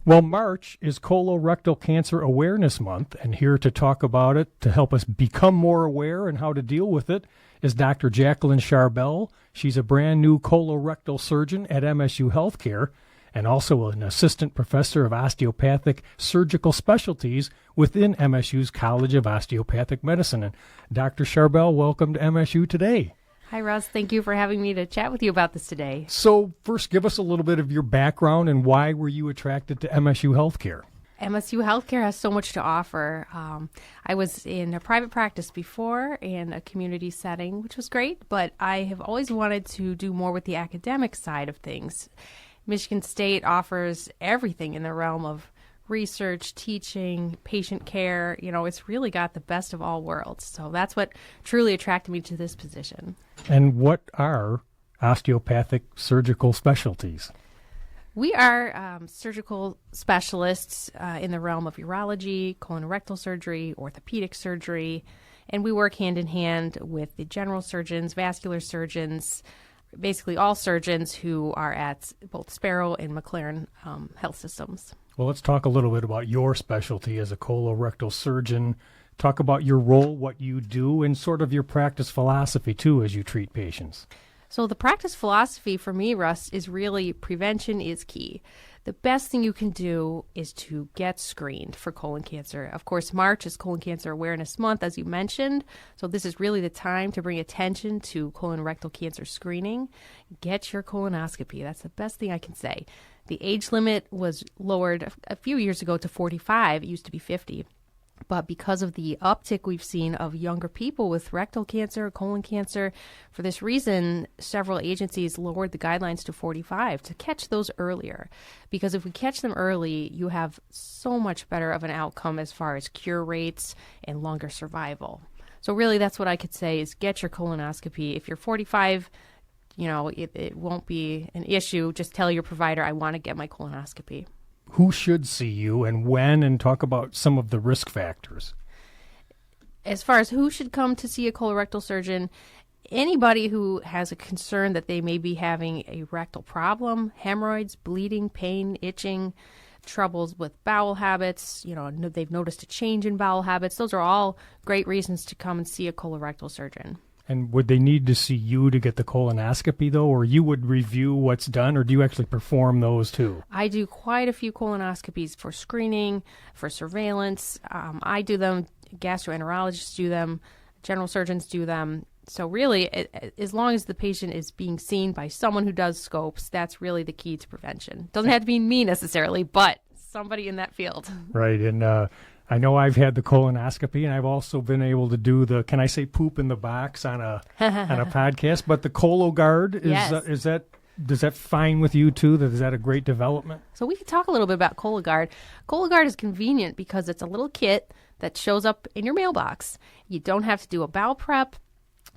Well, March is Colorectal Cancer Awareness Month, and here to talk about it, to help us become more aware and how to deal with it, is Dr. Jacquelyn Charbel. She's a brand new colorectal surgeon at MSU Health Care and also an assistant professor of osteopathic surgical specialties within MSU's College of Osteopathic Medicine. And Dr. Charbel, welcome to MSU Today. Hi, Russ. Thank you for having me to chat with you about this today. So first, give us a little bit of your background and why were you attracted to MSU Health Care? MSU Health Care has so much to offer. I was in a private practice before in a community setting, which was great, but I have always wanted to do more with the academic side of things. Michigan State offers everything in the realm of research, teaching, patient care. You know, it's really got the best of all worlds. So that's what truly attracted me to this position. And what are osteopathic surgical specialties? We are surgical specialists in the realm of urology, colorectal surgery, orthopedic surgery, and we work hand in hand with the general surgeons, vascular surgeons, basically all surgeons who are at both Sparrow and McLaren health systems. Well, let's talk a little bit about your specialty as a colorectal surgeon. Talk about your role, what you do, and sort of your practice philosophy, too, as you treat patients. So the practice philosophy for me, Russ, is really prevention is key. The best thing you can do is to get screened for colon cancer. Of course, March is Colon Cancer Awareness Month, as you mentioned. So this is really the time to bring attention to colorectal cancer screening. Get your colonoscopy. That's the best thing I can say. The age limit was lowered a few years ago to 45. It used to be 50. But because of the uptick we've seen of younger people with rectal cancer, colon cancer, for this reason, several agencies lowered the guidelines to 45 to catch those earlier. Because if we catch them early, you have so much better of an outcome as far as cure rates and longer survival. So really, that's what I could say is get your colonoscopy. If you're 45, you know, it won't be an issue. Just tell your provider, I want to get my colonoscopy. Who should see you and when, and talk about some of the risk factors? As far as who should come to see a colorectal surgeon, anybody who has a concern that they may be having a rectal problem, hemorrhoids, bleeding, pain, itching, troubles with bowel habits, you know, they've noticed a change in bowel habits. Those are all great reasons to come and see a colorectal surgeon. And would they need to see you to get the colonoscopy, though, or you would review what's done, or do you actually perform those, too? I do quite a few colonoscopies for screening, for surveillance. I do them. Gastroenterologists do them. General surgeons do them. So really, as long as the patient is being seen by someone who does scopes, that's really the key to prevention. Doesn't have to be me necessarily, but somebody in that field. Right, and I know I've had the colonoscopy, and I've also been able to do the, can I say poop in the box on a podcast? But the Cologuard, Yes. Does that fine with you too? Is that a great development? So we can talk a little bit about Cologuard. Cologuard is convenient because it's a little kit that shows up in your mailbox. You don't have to do a bowel prep.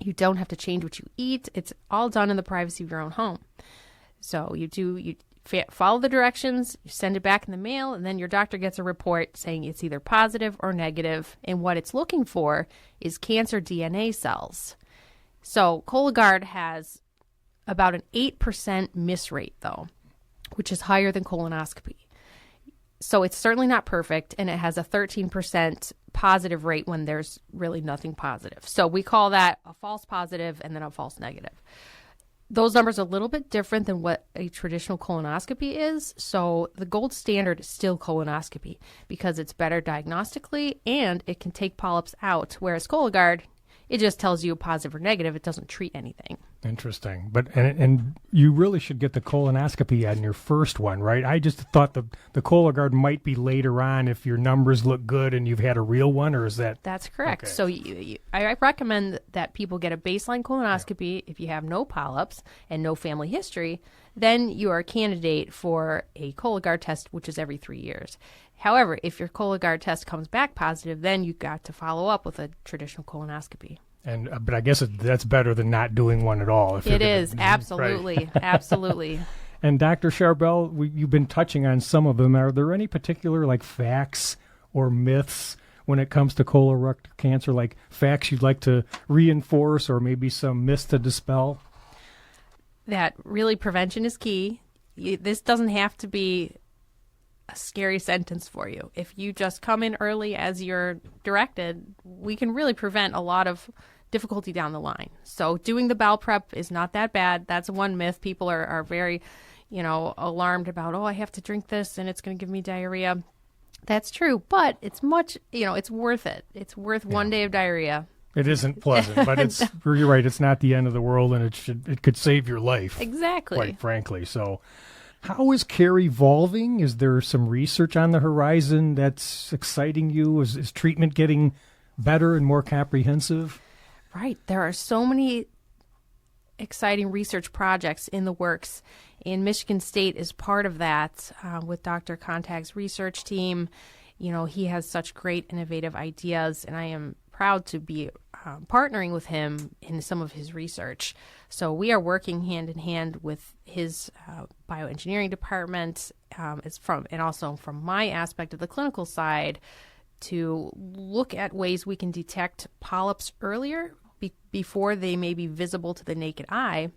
You don't have to change what you eat. It's all done in the privacy of your own home. So you follow the directions, you send it back in the mail, and then your doctor gets a report saying it's either positive or negative. And what it's looking for is cancer DNA cells. So Cologuard has about an 8% miss rate, though, which is higher than colonoscopy. So it's certainly not perfect, and it has a 13% positive rate when there's really nothing positive. So we call that a false positive and then a false negative. Those numbers are a little bit different than what a traditional colonoscopy is. So the gold standard is still colonoscopy because it's better diagnostically and it can take polyps out, whereas Cologuard, it just tells you positive or negative. It doesn't treat anything. Interesting. But and you really should get the colonoscopy on your first one, right? I just thought the Cologuard might be later on if your numbers look good and you've had a real one, or is that? That's correct. Okay. So I recommend that people get a baseline colonoscopy if you have no polyps and no family history. Then you are a candidate for a Cologuard test, which is every 3 years. However, if your Cologuard test comes back positive, then you've got to follow up with a traditional colonoscopy. And but I guess that's better than not doing one at all. It is, absolutely, right. Absolutely. And Dr. Charbel, you've been touching on some of them. Are there any particular facts or myths when it comes to colorectal cancer, like facts you'd like to reinforce or maybe some myths to dispel? That really prevention is key. This doesn't have to be a scary sentence for you. If you just come in early as you're directed, we can really prevent a lot of difficulty down the line. So doing the bowel prep is not that bad. That's one myth. People are very, alarmed about, I have to drink this and it's going to give me diarrhea. That's true, but it's it's worth it. It's worth one day of diarrhea. It isn't pleasant, but you're right. It's not the end of the world, and it could save your life. Exactly. Quite frankly. So how is care evolving? Is there some research on the horizon that's exciting you? Is treatment getting better and more comprehensive? Right. There are so many exciting research projects in the works, and Michigan State is part of that with Dr. Contag's research team. He has such great innovative ideas, and I am proud to be partnering with him in some of his research. So we are working hand in hand with his bioengineering department, and also from my aspect of the clinical side, to look at ways we can detect polyps earlier before they may be visible to the naked eye,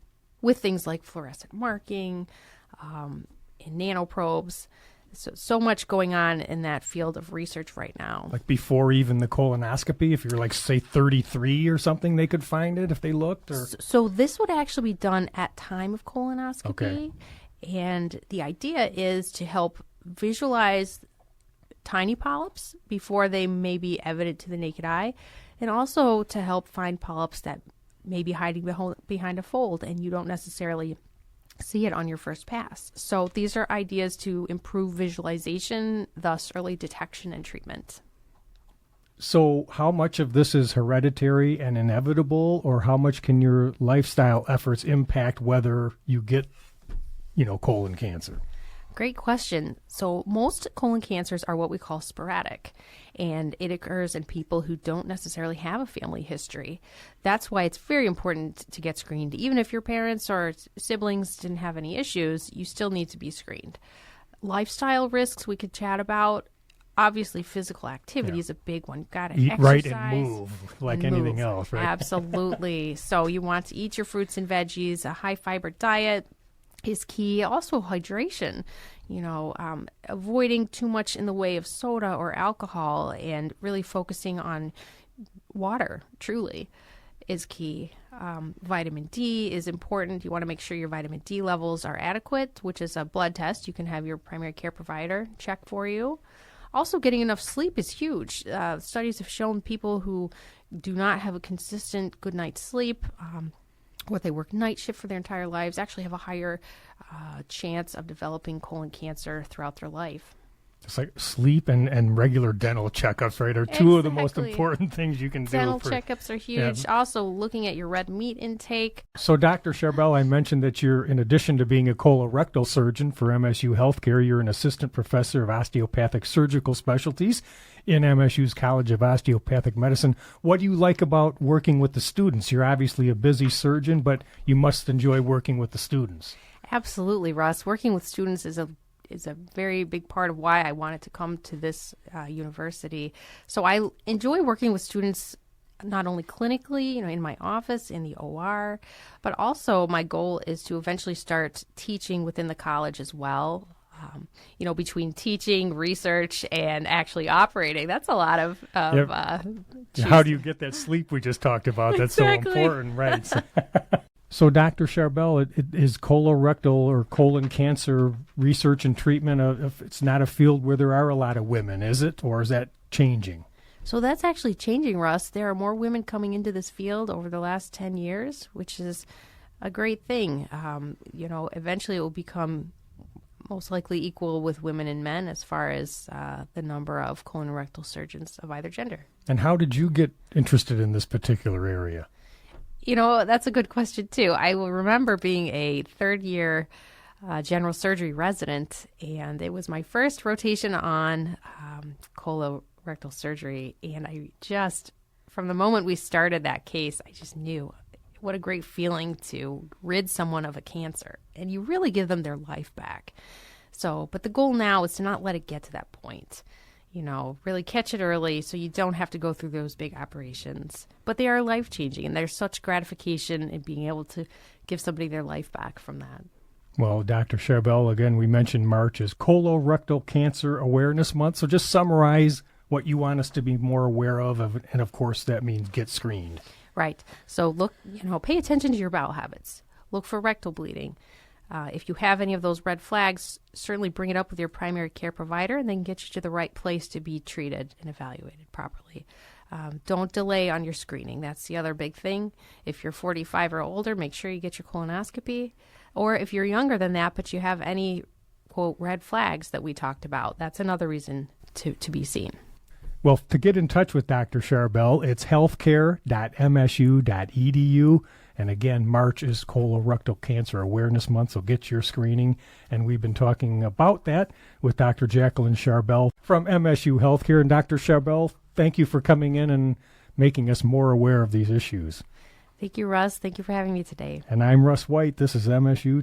with things like fluorescent marking and nanoprobes. So much going on in that field of research right now. Like before even the colonoscopy, if you're say 33 or something, they could find it if they looked? Or? So this would actually be done at time of colonoscopy. Okay. And the idea is to help visualize tiny polyps before they may be evident to the naked eye, and also to help find polyps that may be hiding behind a fold and you don't necessarily see it on your first pass. So these are ideas to improve visualization, thus early detection and treatment. So how much of this is hereditary and inevitable, or how much can your lifestyle efforts impact whether you get, colon cancer? Great question. So most colon cancers are what we call sporadic, and it occurs in people who don't necessarily have a family history. That's why it's very important to get screened. Even if your parents or siblings didn't have any issues, you still need to be screened. Lifestyle risks we could chat about. Obviously, physical activity is a big one. You've got to eat exercise, right and move like anything else, right? Absolutely. So you want to eat your fruits and veggies. A high-fiber diet is key. Also, hydration. Avoiding too much in the way of soda or alcohol and really focusing on water, truly, is key. Vitamin D is important. You want to make sure your vitamin D levels are adequate, which is a blood test. You can have your primary care provider check for you. Also, getting enough sleep is huge. Studies have shown people who do not have a consistent good night's sleep, or they work night shift for their entire lives, actually have a higher chance of developing colon cancer throughout their life. It's like sleep and regular dental checkups, right, are two of the most important things you can do. Dental checkups are huge. Yeah. Also, looking at your red meat intake. So, Dr. Charbel, I mentioned that you're, in addition to being a colorectal surgeon for MSU Health Care, you're an assistant professor of osteopathic surgical specialties in MSU's College of Osteopathic Medicine. What do you like about working with the students? You're obviously a busy surgeon, but you must enjoy working with the students. Absolutely, Russ. Working with students is a very big part of why I wanted to come to this university. So I enjoy working with students not only clinically, in my office, in the OR, but also my goal is to eventually start teaching within the college as well. Between teaching, research, and actually operating, that's a lot of how do you get that sleep we just talked about? That's exactly. So important, right? So, Dr. Charbel, is colorectal or colon cancer research and treatment, it's not a field where there are a lot of women, is it? Or is that changing? So that's actually changing, Russ. There are more women coming into this field over the last 10 years, which is a great thing. Eventually it will become most likely equal with women and men as far as the number of colorectal surgeons of either gender. And how did you get interested in this particular area? That's a good question, too. I will remember being a third-year general surgery resident, and it was my first rotation on colorectal surgery. And I just, from the moment we started that case, I just knew what a great feeling to rid someone of a cancer. And you really give them their life back. But the goal now is to not let it get to that point. Really catch it early so you don't have to go through those big operations. But they are life-changing, and there's such gratification in being able to give somebody their life back from that. Well, Dr. Charbel, again, we mentioned March is Colorectal Cancer Awareness Month. So just summarize what you want us to be more aware of, and of course that means get screened. Right. So look, pay attention to your bowel habits. Look for rectal bleeding. If you have any of those red flags, certainly bring it up with your primary care provider and then get you to the right place to be treated and evaluated properly. Don't delay on your screening. That's the other big thing. If you're 45 or older, make sure you get your colonoscopy. Or if you're younger than that, but you have any, quote, red flags that we talked about, that's another reason to be seen. Well, to get in touch with Dr. Charbel, it's healthcare.msu.edu. And again, March is Colorectal Cancer Awareness Month, so get your screening. And we've been talking about that with Dr. Jacquelyn Charbel from MSU Health Care. And Dr. Charbel, thank you for coming in and making us more aware of these issues. Thank you, Russ. Thank you for having me today. And I'm Russ White. This is MSU